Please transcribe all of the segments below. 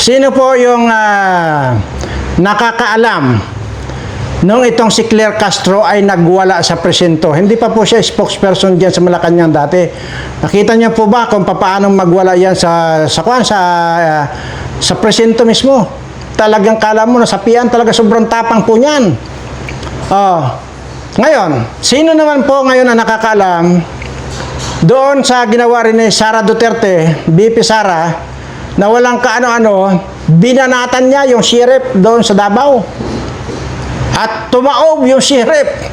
Sino po yung nakakaalam nung itong si Claire Castro ay nagwala sa presinto? Hindi pa po siya spokesperson diyan sa Malacanang dati. Nakita niyo po ba kung paano magwala yan sa presinto mismo? Talagang kala mo nasapian, talaga sobrang tapang po niyan. Ngayon, sino naman po ngayon ang nakakaalam doon sa ginawa rin ni Sara Duterte, VP Sara, na walang kaano-ano, binanatan niya yung sheriff doon sa Davao. At tumaob yung sheriff.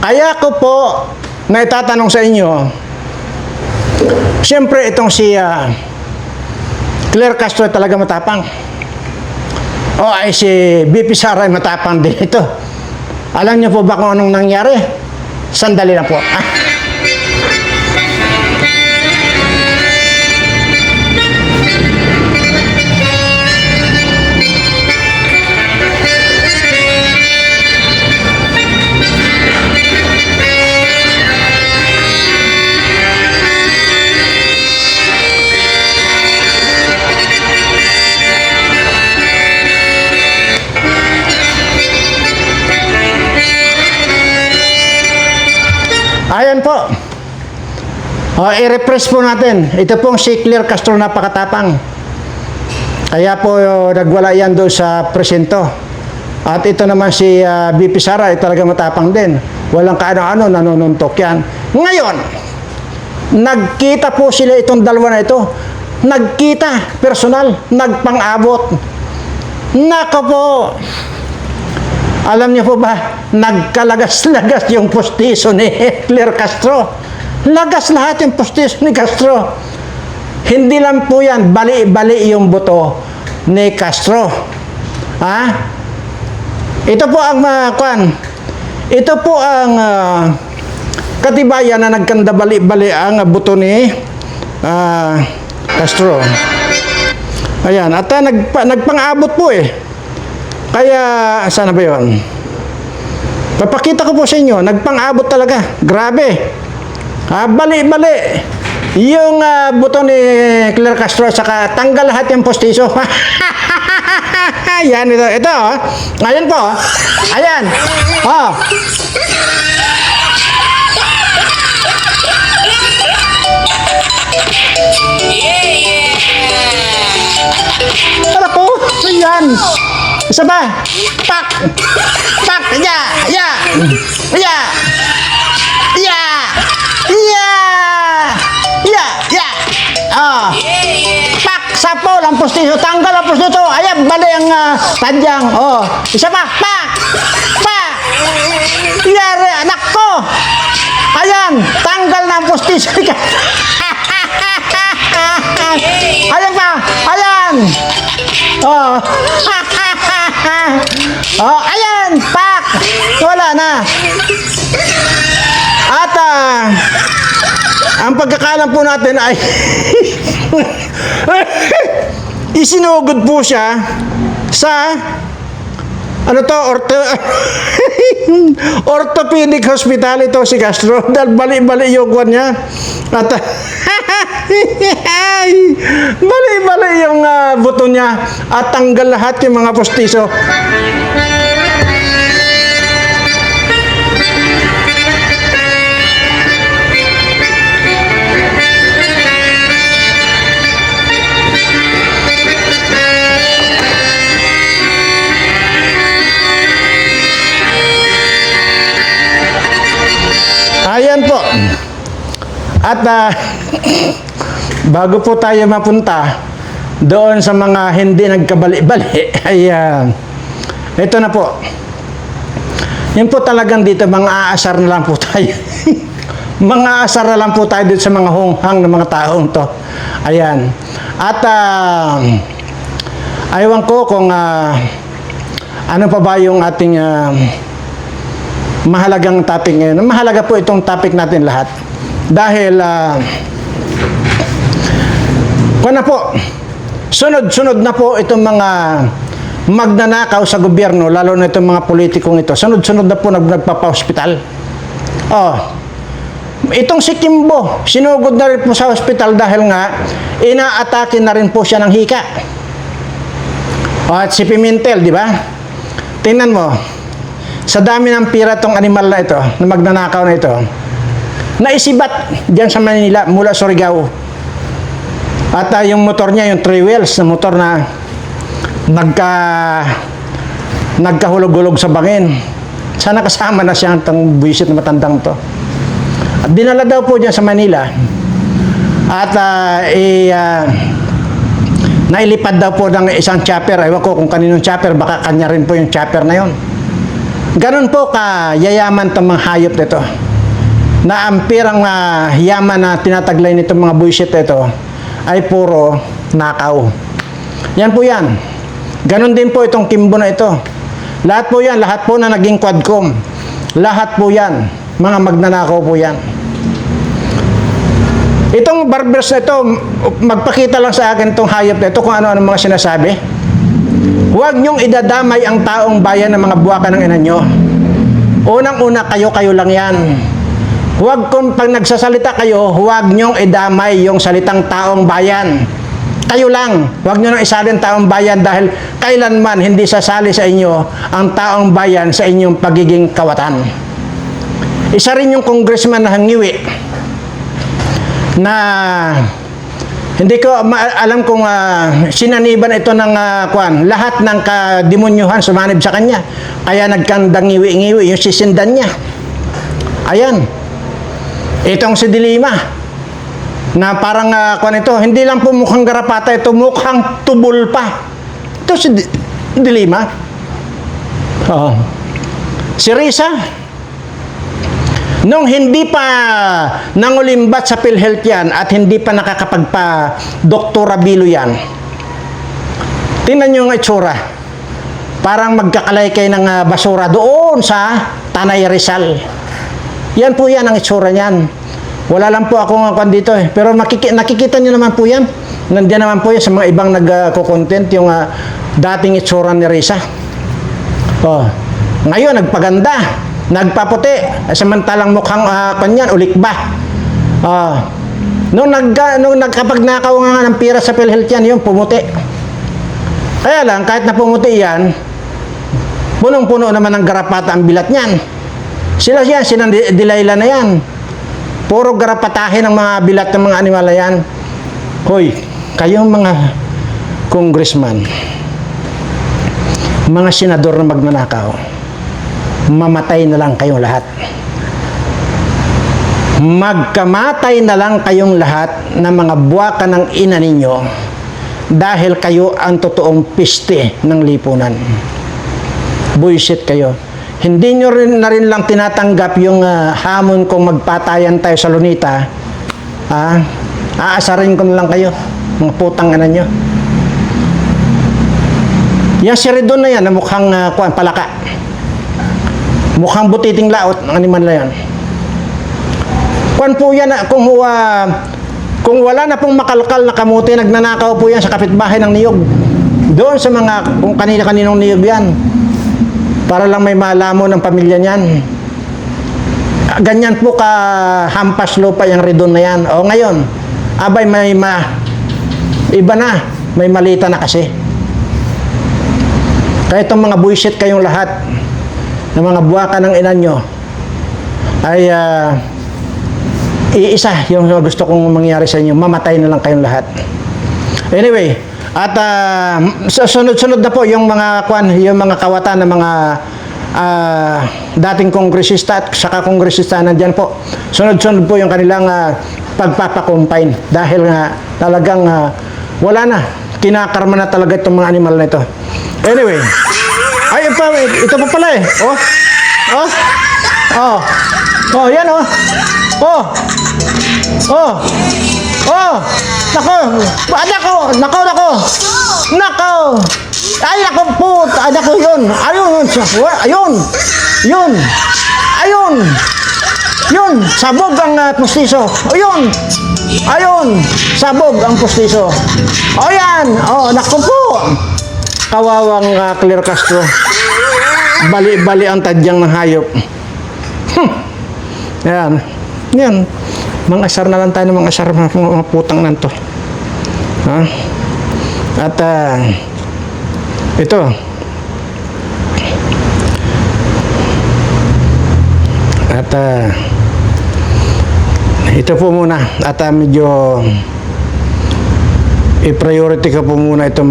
Kaya ko po naitatanong sa inyo, siyempre itong si Claire Castro talaga matapang. Ay si VP Sara ay matapang din ito. Alam niyo po ba kung anong nangyari? Sandali lang po. Ayan po. I-refresh po natin. Ito pong si Claire Castro, napakatapang. Kaya po nagwala yan doon sa presinto. At ito naman si VP Sara ay talaga matapang din. Walang kaano-ano, nanununtok yan. Ngayon, nagkita po sila itong dalawa na ito. Nagkita, personal, nagpang-abot. Nako po. Alam niyo po ba, nagkalagas-lagas yung postiso ni Claire Castro. Lagas lahat yung postiso ni Castro. Hindi lang po yan, bali-bali yung buto ni Castro. Ito po ang ito po ang katibayan na nagkanda bali-bali ang buto ni Castro. Ayan, at nagpang-abot po eh. Kaya, sana ba yun? Papakita ko po sa inyo, nagpang-abot talaga. Grabe. Bali-bali. Yung buto ni Claire Castro, saka tanggal lahat yung postiso. Yan, ito. Ito, Ayan po, Ayan. Tara po. Ayan. Isa ba? Pak! Pak! Ya! Ya! Ya! Ya! Ya! Ya! Ya! Pak! Sapol ang postiso. Tanggal ang postiso. Ayan, bali ang tadyang. Isa pa. Pak! Pak! Yari, anak ko! Ayan, tanggal na ang postiso. Ayan pa! Ayan! Ayan! Pak! Wala na. At ang pagkakalam po natin ay isinugod po siya sa orthopedic hospital ito si Castro dahil bali-bali yung kwan niya. At bali-bali yung buto niya at tanggal lahat yung mga postiso. Ayan po. At bago po tayo mapunta doon sa mga hindi nagkabali-bali, ay ito na po. Yun po talagang dito, mga aasar na lang po tayo. Mga aasar na lang po tayo dito sa mga hunghang ng mga taong to. Ayan. At ayawan ko kung ano pa ba yung ating mahalagang topic ngayon. Mahalaga po itong topic natin lahat. Dahil sunod-sunod na po itong mga magnanakaw sa gobyerno, lalo na itong mga politikong ito. Sunod-sunod na po nagpapa-hospital. Itong si Kimbo, sinugod na rin po sa hospital dahil nga inaatake na rin po siya ng hika. At si Pimentel, di ba? Tingnan mo, sa dami ng pira tong animal na ito, na magnanakaw na ito, naisibat dyan sa Manila mula Surigao. At yung motor niya, yung 3 wheels na motor na nagkahulog-hulog sa bangin. Sana kasama na siya ang buwisit na matandang to. At dinala daw po dyan sa Manila. At nailipad daw po ng isang chopper. Ewan ko kung kaninong chopper, baka kanya rin po yung chopper na yon. Ganon po kayayaman itong mga hayop nito. Na ang pirang yaman na tinataglay nitong mga buwisit ito ay puro nakaw. Yan po yan. Ganon din po itong Kimbo na ito. Lahat po yan, lahat po na naging quadcom. Lahat po yan. Mga magnanakaw po yan. Itong barbers na ito, magpakita lang sa akin itong hayop na ito kung ano-ano mga sinasabi. Huwag niyong idadamay ang taong bayan ng mga buwaka ng ina nyo. Unang-una, kayo-kayo lang yan. Huwag kung pag nagsasalita kayo, huwag niyong idamay yung salitang taong bayan. Kayo lang. Huwag niyo nang isalin taong bayan dahil kailanman hindi sasali sa inyo ang taong bayan sa inyong pagiging kawatan. Isa rin yung congressman na hangiwi na hindi ko alam kung sinaniban ito ng lahat ng kademonyuhan sumanib sa kanya. Kaya nagkandang ngiwi-ngiwi yung sisindan niya. Ayan. Itong si Dilima na parang ito, hindi lang po mukhang garapata ito, mukhang tubol pa. Ito si Dilima. Si Risa, nung hindi pa nangulimbat sa PhilHealth yan at hindi pa nakakapagpa-doktora bilo yan, tingnan nyo yung itsura. Parang magkakalaykay ng basura doon sa Tanay Rizal. Yan po yan ang itsura niyan. Wala lang po akong dito eh. Pero nakikita nyo naman po yan. Nandiyan naman po yan sa mga ibang nagko-content yung dating itsura ni Risa. Ngayon, nagpaganda. Nagpaputi, samantalang mukhang kanyan, ulikba. Nung nagkapagnakaw nga ng pira sa PhilHealth yan, yung pumuti. Kaya lang, kahit na pumuti yan, punong-puno naman ng garapata ang bilat niyan. Sila Dilayla na yan. Puro garapatahin ang mga bilat ng mga animal na yan. Hoy, kayong mga congressman, mga senador na magnanakaw, mamatay na lang kayong lahat. Magkamatay na lang kayong lahat ng mga buwaka ng ina ninyo dahil kayo ang totoong piste ng lipunan. Buisit kayo. Hindi nyo rin lang tinatanggap yung hamon kung magpatayan tayo sa Lunita. Aasarin ko na lang kayo, mga putang ina nyo. Yan si Redon na yan, na mukhang palaka. Mukhang butiting laot ang animal na yan. Kung po yan, kung wala na pong makalkal na kamuti, nagnanakaw po yan sa kapitbahay ng niyog. Doon sa mga, kung kanina-kaninong niyog yan. Para lang may malamo ng pamilya niyan. Ganyan po hampas lupa yung Redon na yan. O ngayon, abay iba na, may malita na kasi. Kaya itong mga buisit kayong lahat, ng mga buwaka ng ina nyo, ay iisa yung gusto kong mangyari sa inyo. Mamatay na lang kayong lahat. Anyway, at sa sunod-sunod na po yung mga kawatan ng mga dating kongresista at saka kongresista nandyan po. Sunod-sunod po yung kanilang pagpapakumpine dahil talagang wala na. Kinakarma na talaga itong mga animal na ito. Anyway, ito pa pala eh. Yan Nako. Ay, nako po. Nako yun. Ayun. Sabog ang pustiso. Ayun. Sabog ang pustiso. Yan. Nako po. Kawawang Claire Castro. Bali-bali ang tadyang ng hayop. Ayan. Yan. Mang-asar na lang tayo ng mang-asar mga putang nan to. Ha? At ito. At ito po muna. At medyo i-priority ko po muna itong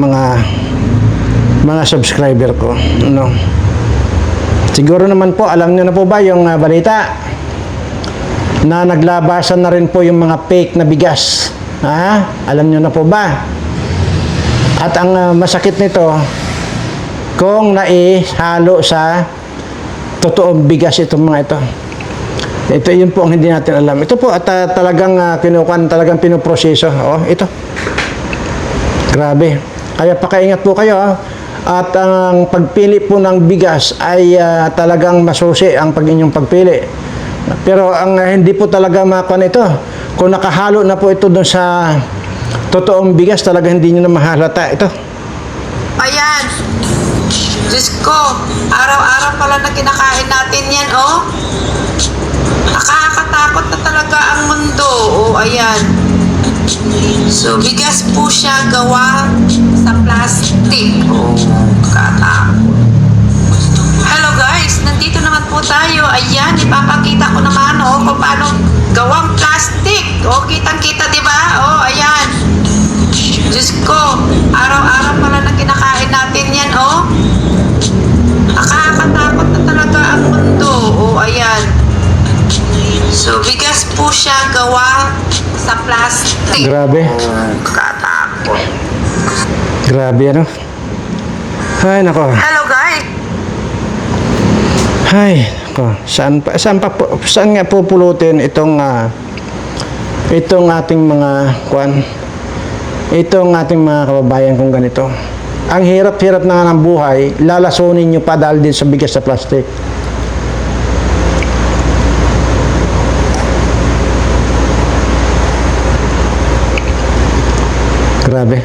mga subscriber ko. Ano? Siguro naman po, alam niyo na po ba yung balita na naglabasan na rin po yung mga fake na bigas. Ha? Alam niyo na po ba? At ang masakit nito, kung naihalo sa totoong bigas itong mga ito. Ito yun po ang hindi natin alam. Ito po at talagang talagang pinoproseso. Oh, ito. Grabe. Kaya pakaingat po kayo. At ang pagpili po ng bigas ay talagang masusi ang inyong pagpili. Pero ang hindi po talaga makuha ito. Kung nakahalo na po ito doon sa totoong bigas, talaga hindi nyo na mahalata. Ito. Ayan. Diyos ko, araw-araw pala na kinakain natin yan, oh. Nakakatakot na talaga ang mundo. Oh, ayan. So, bigas po siya gawa sa plastic. Oh, katakot. Hello guys, nandito naman po tayo. Ayan, ipapakita ko naman kung paano gawang plastic. Kitang-kita, di ba? Ayan. Diyos ko, araw-araw pala na kinakain natin yan, Nakakatakot na talaga ang mundo. Ayan. So, bigas po siya gawa sa plastic. Grabe. Katakot. Grabe, ano? Ay, nako. Hello guys. Ay, nako. Saan nga pupulutin itong ating mga itong ating mga kababayan kung ganito. Ang hirap-hirap na ng buhay, lalasunin nyo pa dahil din sa bigas sa plastic. Grabe.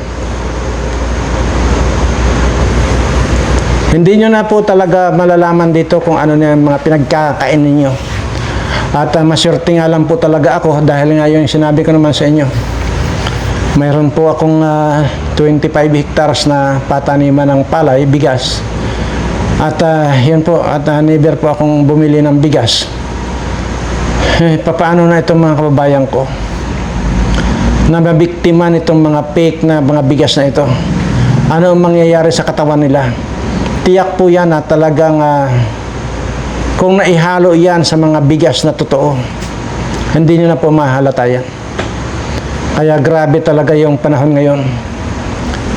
Hindi nyo na po talaga malalaman dito kung ano na yung mga pinagkakain ninyo. At maswerte nga lang po talaga ako dahil nga yung sinabi ko naman sa inyo. Mayroon po akong 25 hectares na pataniman ng palay, bigas. At yun po, at never po akong bumili ng bigas. Papaano na itong mga kababayan ko na mabiktima nitong mga fake na mga bigas na ito? Ano ang mangyayari sa katawan nila? Tiyak po yan na talagang kung naihalo yan sa mga bigas na totoo, hindi nyo na po mahalata yan. Kaya grabe talaga yung panahon ngayon.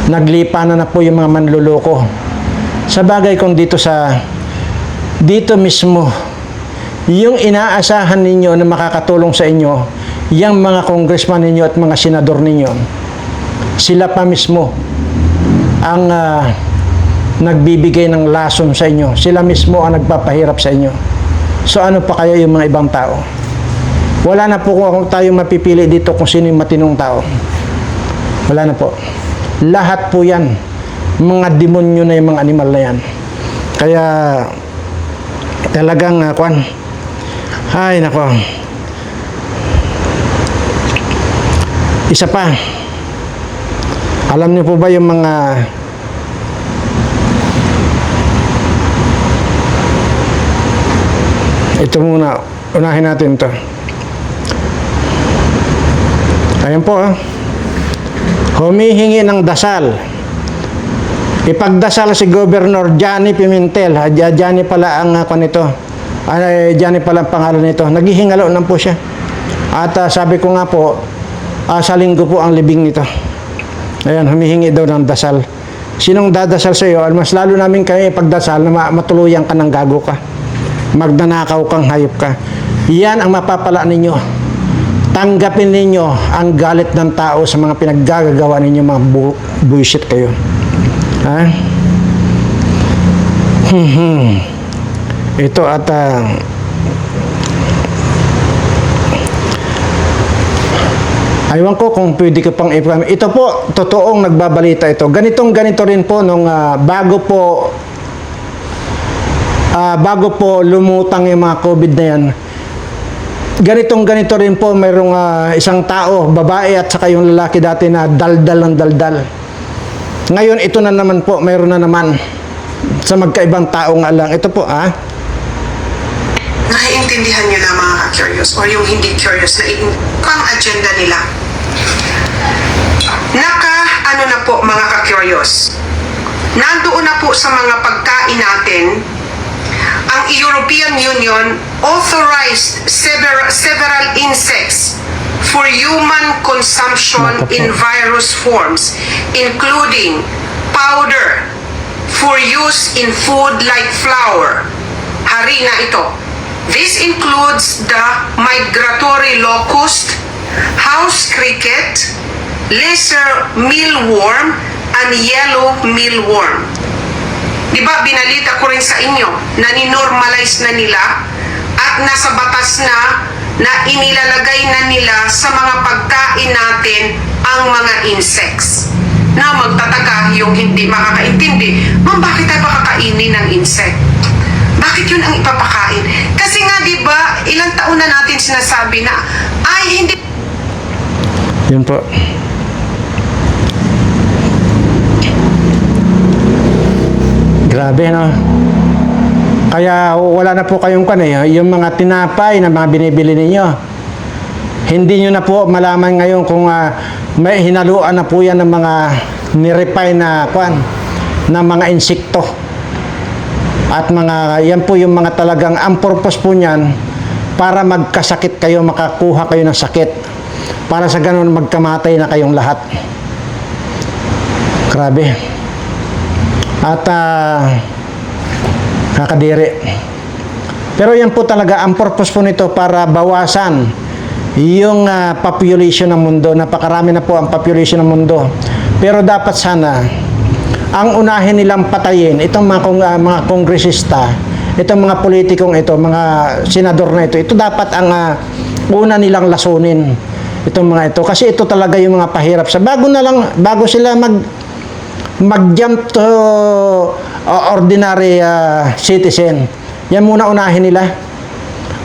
Naglipa na po yung mga manluloko. Sa bagay kung dito mismo, yung inaasahan ninyo na makakatulong sa inyo, yung mga congressman ninyo at mga senador ninyo, sila pa mismo ang nagbibigay ng lason sa inyo. Sila mismo ang nagpapahirap sa inyo. So ano pa kaya yung mga ibang tao? Wala na po kung tayo mapipili dito kung sino yung matinong tao. Wala na po. Lahat po yan. Mga demonyo na yung mga animal na yan. Kaya talagang ay nako. Isa pa. Alam niyo po ba yung mga ito muna, unahin natin to. Ayan po, humihingi ng dasal. Ipagdasal si Governor Johnny Pimentel. Johnny pala ang nito. Johnny pala ang pangalan nito. Naghihingalo lang po siya. At sabi ko nga po, sa linggo po ang libing nito. Ayan, humihingi daw ng dasal. Sinong dadasal sa iyo? Mas lalo namin kayo ipagdasal na matuluyan ka ng gago ka. Magnanakaw kang hayop ka. Yan ang mapapala ninyo. Tanggapin ninyo ang galit ng tao sa mga pinaggagawa ninyo, mga bullshit kayo. Ha? Ito at aywan ko kung pwede ko pang ito po, totoong nagbabalita ito. Ganito rin po nung bago po lumutang yung mga COVID na yan. ganito rin po, mayroong isang tao, babae at saka yung lalaki dati na daldal ng daldal. Ngayon, ito na naman po, mayroon na naman sa magkaibang tao nga lang. Ito po, Naiintindihan nyo na mga ka-curious or yung hindi curious na ang agenda nila. Ano na po mga ka-curious, nandoon na po sa mga pagkain natin, ang European Union authorized several insects for human consumption in various forms, including powder for use in food like flour. Harina ito. This includes the migratory locust, house cricket, lesser mealworm, and yellow mealworm. Diba, binalita ko rin sa inyo na ninormalize na nila at nasa batas na inilalagay na nila sa mga pagkain natin ang mga insects. Na magtataka yung hindi makakaintindi, ma'am, bakit tayo makakainin ng insect? Bakit yun ang ipapakain? Kasi nga, di ba, ilang taon na natin sinasabi na, ay, hindi. yun po. Grabe, no? Kaya wala na po kayong yung mga tinapay na mga binibili ninyo. Hindi nyo na po malaman ngayon kung may hinaluan na po yan ng mga nirepine na na mga insekto. At yan po yung mga talagang, ang purpose po niyan, para magkasakit kayo, makakuha kayo ng sakit. Para sa ganun, magkamatay na kayong lahat. Grabe. At kakadiri. Pero yan po talaga, ang purpose po nito para bawasan yung population ng mundo. Napakarami na po ang population ng mundo. Pero dapat sana, ang unahin nilang patayin, itong mga kongresista, itong mga politikong ito, mga senador na ito dapat ang una nilang lasunin, itong mga ito. Kasi ito talaga yung mga pahirap. Bago sila mag-jump to ordinary citizen, yan muna unahin nila.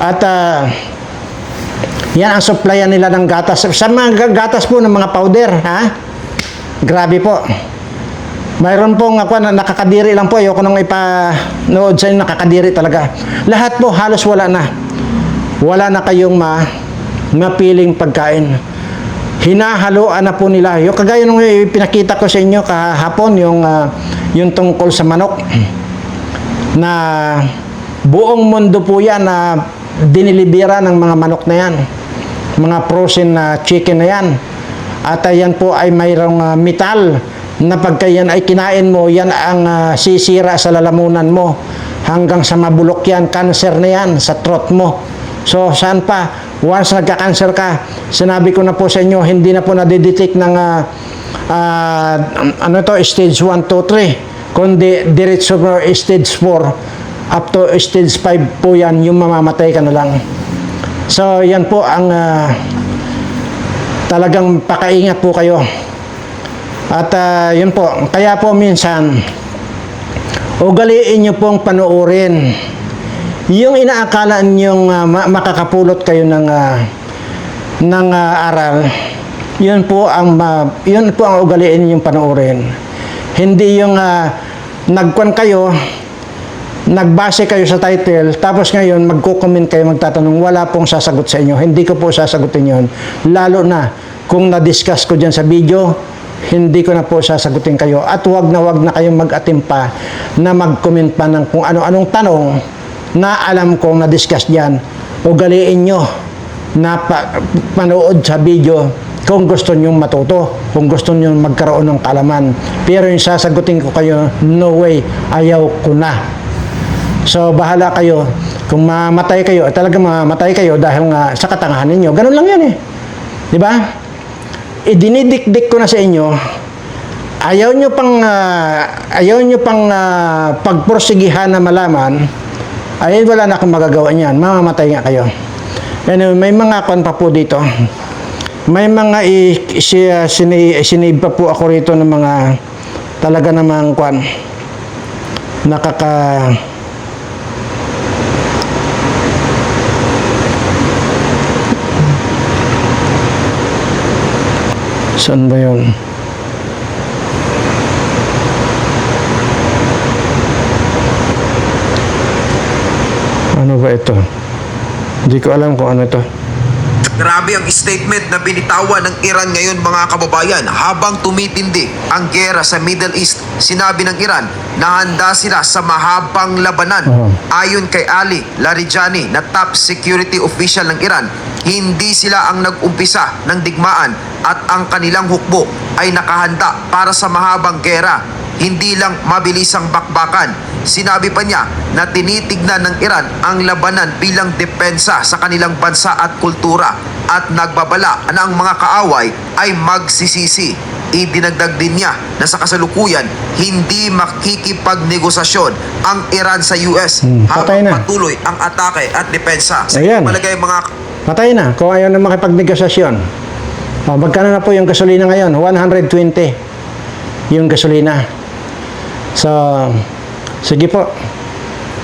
At yan ang supplyan nila ng gatas. Sa mga gatas po ng mga powder, grabe po. Mayroon pong nakakadiri lang po. Ayoko nang ipanood sa inyo, nakakadiri talaga. Lahat po halos wala na. Wala na kayong mapiling pagkain. Hinahaluan na po nila. Yung kagaya nung pinakita ko sa inyo kahapon, yung tungkol sa manok. Na buong mundo po yan na dinilibera ng mga manok na yan. Mga frozen na chicken na yan. At yan po ay mayroong metal na pagka yan ay kinain mo, yan ang sisira sa lalamunan mo. Hanggang sa mabulok yan, cancer na yan sa throat mo. So, saan pa? Once nagka-cancer ka, sinabi ko na po sa inyo, hindi na po nadidetect ng stage 1, 2, 3. Kundi diretso mo stage 4 up to stage 5 po yan, yung mamamatay ka na lang. So, yan po ang talagang pakaingat po kayo. At yun po, kaya po minsan, ugaliin nyo pong panuorin. Yung inaakala nyong makakapulot kayo ng aral, yun po ang ugaliin yung panuorin. Hindi yung nagkuhan kayo, nagbase kayo sa title, tapos ngayon magko-comment kayo, magtatanong, wala pong sasagot sa inyo. Hindi ko po sasagutin yun. Lalo na kung na-discuss ko dyan sa video, hindi ko na po sasagutin kayo. At wag na kayong mag-atimpa na mag-comment pa ng kung ano-anong tanong na alam kong na-discuss dyan. Ugaliin nyo na panood sa video kung gusto nyo matuto, kung gusto nyo magkaroon ng kaalaman. Pero yung sasagutin ko kayo, no way, ayaw ko na. So, bahala kayo. Kung mamatay kayo, talagang mamatay kayo dahil nga sa katangahan ninyo. Ganun lang yan eh. Di ba? Idinidikdik ko na sa inyo, ayaw nyo pang pagporsigihan na malaman, ay wala na akong magagawa niyan. Mamamatay nga kayo. Anyway, may mga kwan pa po dito. May mga sinave pa po ako rito ng mga talaga namang kwan. Saan ba yun? Ano ba ito? Hindi ko alam kung ano ito. Grabe ang statement na binitawan ng Iran ngayon mga kababayan. Habang tumitindi ang gera sa Middle East, sinabi ng Iran na handa sila sa mahabang labanan. Ayon kay Ali Larijani na top security official ng Iran, hindi sila ang nag-umpisa ng digmaan at ang kanilang hukbo ay nakahanda para sa mahabang gera, hindi lang mabilisang bakbakan. Sinabi pa niya na tinitignan ng Iran ang labanan bilang depensa sa kanilang bansa at kultura at nagbabala na ang mga kaaway ay magsisisi. Idinagdag din niya na sa kasalukuyan hindi makikipagnegosasyon ang Iran sa US patay habang na. patuloy ang atake at depensa. Sa Ayan. palagay mga Patay na. Kung ayaw na makipagnegosasyon. Magkano na po yung gasolina ngayon? 120 yung gasolina. So, sige po.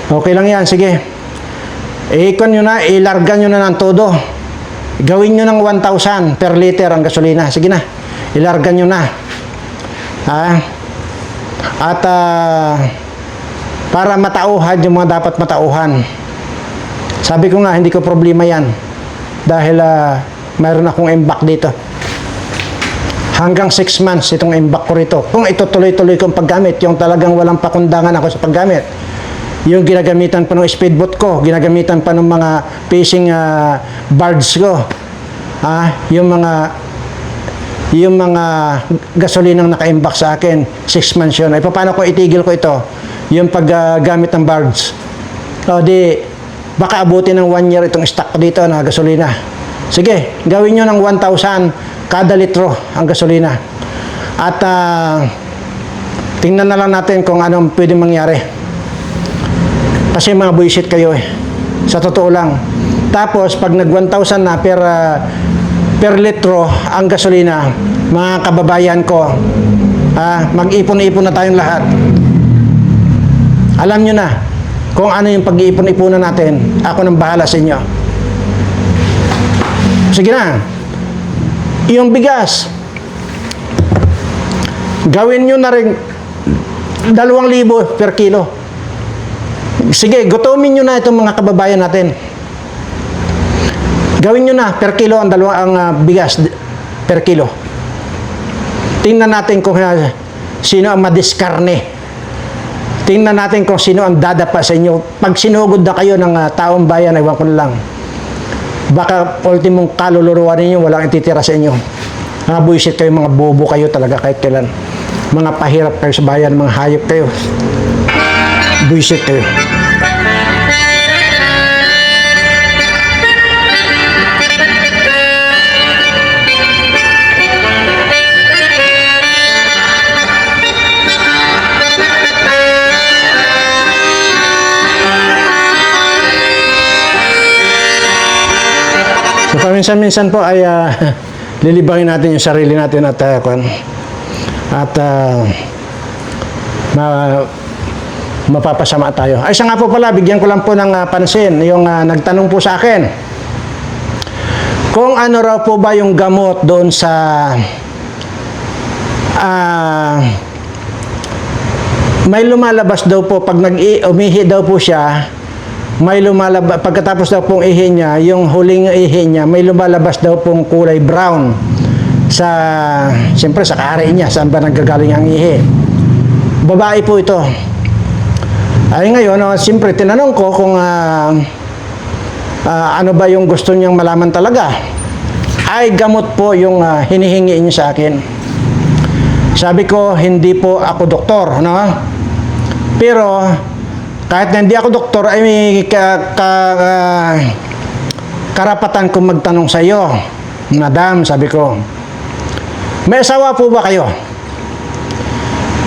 Okay lang yan. Sige. Ikon nyo na, ilarga nyo na ng todo. Gawin nyo ng 1,000 per liter ang gasolina. Sige na. Ilarga nyo na. At para matauhan yung mga dapat matauhan. Sabi ko nga, hindi ko problema yan. Dahil mayroon akong imbak dito. Hanggang 6 months itong imbak ko rito. Kung ito tuloy-tuloy kong paggamit, yung talagang walang pakundangan ako sa paggamit. Yung ginagamitan pa ng speedboat ko, ginagamitan pa ng mga fishing barge ko. Yung mga gasolinang nakaimbak sa akin, 6 months yun. Ay, paano ko itigil ko ito? Yung paggamit ng barge. O di, baka abutin ng 1 year itong stock ko dito na gasolina. Sige, gawin nyo ng 1,000 kada litro ang gasolina. At tingnan na lang natin kung anong pwedeng mangyari. Kasi mga buisit kayo eh. Sa totoo lang. Tapos, pag nag 1,000 na per litro ang gasolina, mga kababayan ko, mag-ipon-ipon na tayong lahat. Alam nyo na kung ano yung pag-iipon-ipunan natin. Ako nang bahala sa inyo. Sige na. Yung bigas, gawin nyo na rin 2,000 per kilo. Sige, gutumin nyo na itong mga kababayan natin. Gawin nyo na per kilo ang bigas per kilo. Tingnan natin kung sino ang madiskarne. Tingnan natin kung sino ang dadapa sa inyo. Pag sinugod na kayo ng taong bayan, ewan ko na lang. Baka ultimong kaluluruan ninyo, walang ititira sa inyo. Mga buisit kayo, mga bobo kayo talaga kahit kailan. Mga pahirap kayo sa bayan, mga hayop kayo. Buisit kayo. So, paminsan-minsan po ay lilibangin natin yung sarili natin at mapapasama tayo. Ay, isa nga po pala, bigyan ko lang po ng pansin yung nagtanong po sa akin kung ano raw po ba yung gamot doon sa may lumalabas daw po pag umihi daw po siya. May lumalabas, pagkatapos daw pong ihi niya, yung huling ihi niya, may lumalabas daw pong kulay brown siyempre sa kahari niya, saan ba nanggagaling ang ihi. Babae po ito. Ay ngayon, siyempre tinanong ko kung ano ba yung gusto niyang malaman talaga. Ay gamot po yung hinihingi niya sa akin. Sabi ko, hindi po ako doktor, no? Pero kahit na hindi ako doktor, ay may karapatan kong magtanong sa iyo. Madam, sabi ko, may asawa po ba kayo?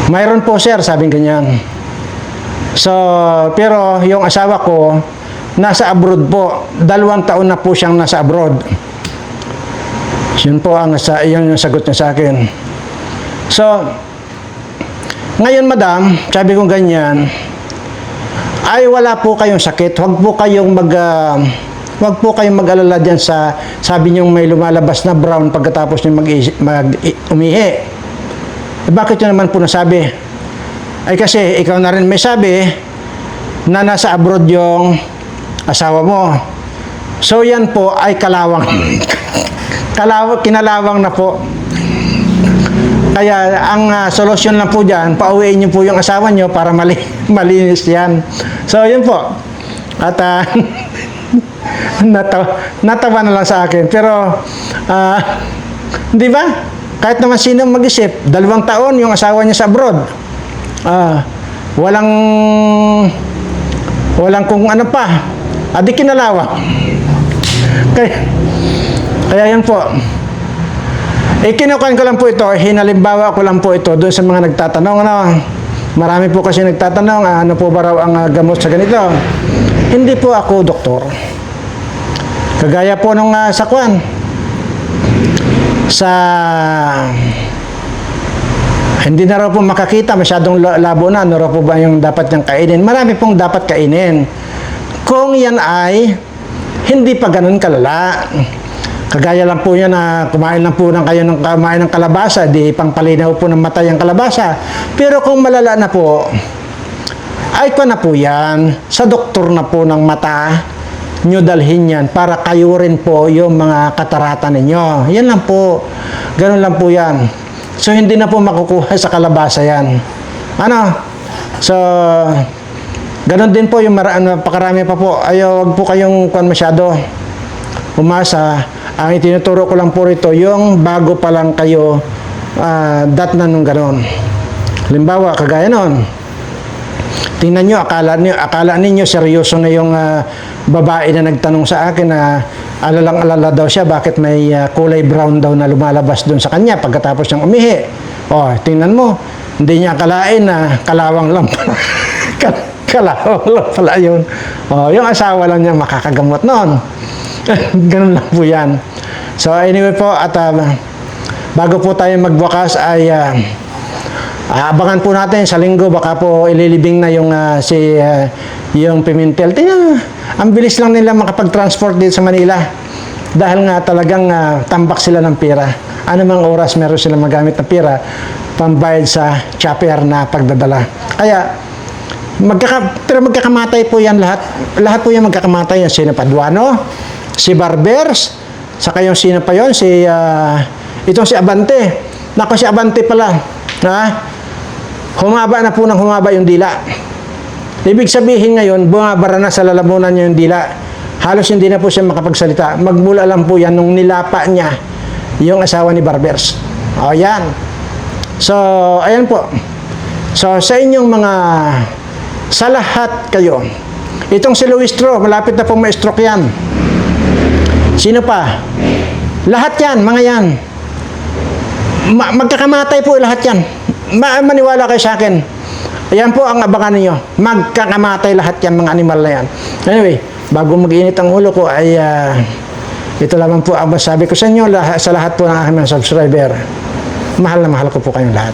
Mayroon po, sir, sabi ganyan. So, pero yung asawa ko, nasa abroad po. 2 taon na po siyang nasa abroad. Yun po yung sagot niya sa akin. So, ngayon, madam, sabi ko ganyan, ay wala po kayong sakit. Huwag po kayong mag-alala diyan sa sabi niyo may lumalabas na brown pagkatapos niyo umihi. Bakit yun naman po nasabi? Ay kasi ikaw na rin may sabi na nasa abroad yung asawa mo. So yan po ay kalawang. Kinalawang na po. Kaya ang solusyon lang po dyan, pauwiin niyo po yung asawa niyo para malinis yan. So yun po. At natawa na lang sa akin. Pero di ba? Kahit naman sino mag-isip, 2 taon yung asawa niya sa abroad. Walang kung ano pa. Adi kinalawa. Kaya yan po. Kinukuhan ko lang po ito, hinalimbawa ko lang po ito doon sa mga nagtatanong. Marami po kasi nagtatanong, ano po ba raw ang gamot sa ganito? Hindi po ako doktor. Kagaya po nung sakwan. Hindi na raw po makakita, masyadong labo na, ano raw po ba yung dapat niyang kainin? Marami pong dapat kainin. Kung yan ay hindi pa ganun kalala. Kagaya lang po yan na kumain lang po kayo ng kumain ng kalabasa, di pangpalinaw po ng mata yung kalabasa. Pero kung malala na po, ay ko na po yan, sa doktor na po ng mata, nyo dalhin yan para kayo rin po yung mga katarata ninyo. Yan lang po. Ganun lang po yan. So, hindi na po makukuha sa kalabasa yan. So, ganun din po yung napakarami pa po. Wag po kayong masyado umasa. Ang itinuturo ko lang po rito, yung bago pa lang kayo datnan nung ganun. Halimbawa, kagaya nun. Tingnan nyo, akala ninyo seryoso na yung babae na nagtanong sa akin na alalang-alala daw siya bakit may kulay brown daw na lumalabas doon sa kanya pagkatapos niyang umihi. Tingnan mo, hindi niya akalain na kalawang lang pala. Kalawang lang pala yun. Yung asawa lang niya makakagamot noon. Ganun lang po yan. So anyway po, at bago po tayo magbukas ay abangan po natin sa linggo, baka po ililibing na yung yung Pimentel. Tingnan, ang bilis lang nila makapag-transport dito sa Manila. Dahil nga talagang tambak sila ng pera. Anumang oras meron sila magamit ng pera pambayad sa chopper na pagdadala. Kaya pero magkakamatay po yan lahat. Lahat po yan magkakamatay. Yan sino Paduano, si Barbers, saka yung sino pa yun, itong si Abante. Nako, si Abante pala. Humaba na po ng humaba yung dila. Ibig sabihin ngayon, bumabara na sa lalamunan niya yung dila. Halos hindi na po siya makapagsalita. Magmula lang po yan nung nilapa niya yung asawa ni Barbers. Yan. So, ayan po. So, sa inyong sa lahat kayo. Itong si Luis Tro, malapit na pong ma-stroke yan. Sino pa? Lahat yan, mga yan. Magkakamatay po lahat yan. Maniwala kayo sa akin. Ayan po ang abangan ninyo. Magkakamatay lahat yan, mga animal na yan. Anyway, bago mag-init ang ulo ko ay ito lamang po ang masabi ko sa inyo sa lahat po ng aking mga subscriber. Mahal na mahal ko po kayong lahat.